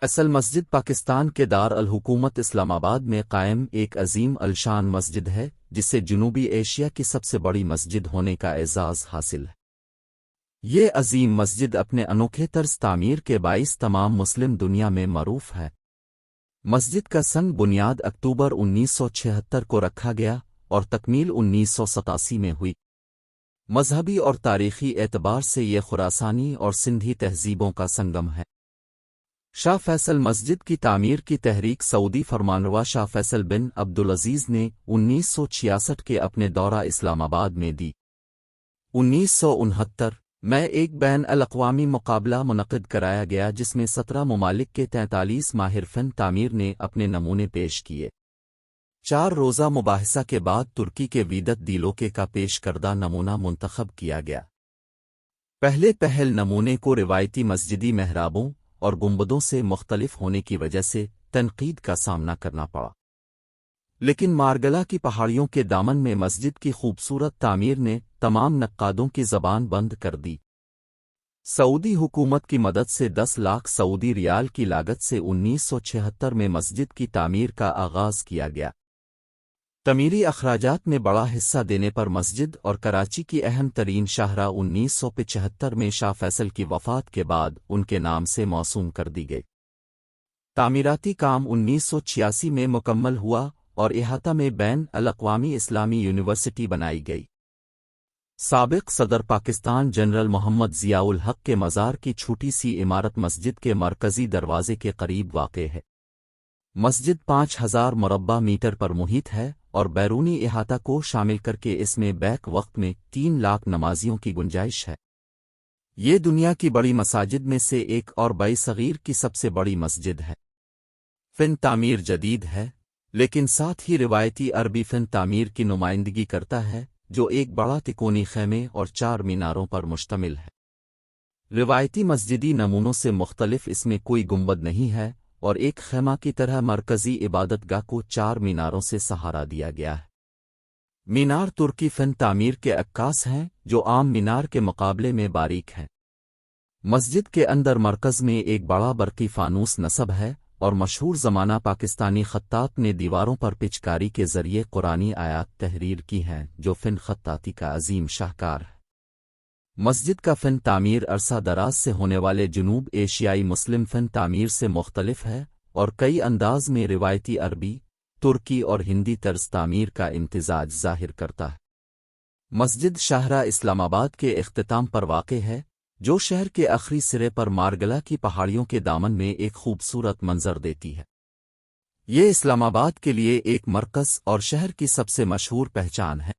اصل مسجد پاکستان کے دار الحکومت اسلام آباد میں قائم ایک عظیم الشان مسجد ہے جسے جنوبی ایشیا کی سب سے بڑی مسجد ہونے کا اعزاز حاصل ہے۔ یہ عظیم مسجد اپنے انوکھے طرز تعمیر کے باعث تمام مسلم دنیا میں معروف ہے۔ مسجد کا سنگ بنیاد اکتوبر 1976 کو رکھا گیا اور تکمیل 1987 میں ہوئی۔ مذہبی اور تاریخی اعتبار سے یہ خراسانی اور سندھی تہذیبوں کا سنگم ہے۔ شاہ فیصل مسجد کی تعمیر کی تحریک سعودی فرمانروا شاہ فیصل بن عبدالعزیز نے 1966 کے اپنے دورہ اسلام آباد میں دی۔ 1969 میں ایک بین الاقوامی مقابلہ منعقد کرایا گیا جس میں 17 ممالک کے 43 ماہر فن تعمیر نے اپنے نمونے پیش کیے۔ 4 روزہ مباحثہ کے بعد ترکی کے ویدت دیلوکے کا پیش کردہ نمونہ منتخب کیا گیا۔ پہل نمونے کو روایتی مسجدی محرابوں اور گنبدوں سے مختلف ہونے کی وجہ سے تنقید کا سامنا کرنا پڑا، لیکن مارگلا کی پہاڑیوں کے دامن میں مسجد کی خوبصورت تعمیر نے تمام نقادوں کی زبان بند کر دی۔ سعودی حکومت کی مدد سے 10 لاکھ سعودی ریال کی لاگت سے 1976 میں مسجد کی تعمیر کا آغاز کیا گیا۔ تعمیری اخراجات میں بڑا حصہ دینے پر مسجد اور کراچی کی اہم ترین شاہراہ 1975 میں شاہ فیصل کی وفات کے بعد ان کے نام سے موسوم کر دی گئی۔ تعمیراتی کام 1986 میں مکمل ہوا اور احاطہ میں بین الاقوامی اسلامی یونیورسٹی بنائی گئی۔ سابق صدر پاکستان جنرل محمد ضیاء الحق کے مزار کی چھوٹی سی عمارت مسجد کے مرکزی دروازے کے قریب واقع ہے۔ مسجد 5000 مربع میٹر پر محیط ہے اور بیرونی احاطہ کو شامل کر کے اس میں بیک وقت میں 3 لاکھ نمازیوں کی گنجائش ہے۔ یہ دنیا کی بڑی مساجد میں سے ایک اور بڑی صغیر کی سب سے بڑی مسجد ہے۔ فن تعمیر جدید ہے، لیکن ساتھ ہی روایتی عربی فن تعمیر کی نمائندگی کرتا ہے جو ایک بڑا تکونی خیمے اور 4 میناروں پر مشتمل ہے۔ روایتی مسجدی نمونوں سے مختلف اس میں کوئی گنبد نہیں ہے اور ایک خیمہ کی طرح مرکزی عبادت گاہ کو 4 میناروں سے سہارا دیا گیا ہے۔ مینار ترکی فن تعمیر کے عکاس ہیں جو عام مینار کے مقابلے میں باریک ہیں۔ مسجد کے اندر مرکز میں ایک بڑا برقی فانوس نصب ہے اور مشہور زمانہ پاکستانی خطاط نے دیواروں پر پچکاری کے ذریعے قرآنی آیات تحریر کی ہیں جو فن خطاطی کا عظیم شاہکار ہے۔ مسجد کا فن تعمیر عرصہ دراز سے ہونے والے جنوب ایشیائی مسلم فن تعمیر سے مختلف ہے اور کئی انداز میں روایتی عربی، ترکی اور ہندی طرز تعمیر کا امتزاج ظاہر کرتا ہے۔ مسجد شاہراہ اسلام آباد کے اختتام پر واقع ہے جو شہر کے آخری سرے پر مارگلا کی پہاڑیوں کے دامن میں ایک خوبصورت منظر دیتی ہے۔ یہ اسلام آباد کے لیے ایک مرکز اور شہر کی سب سے مشہور پہچان ہے۔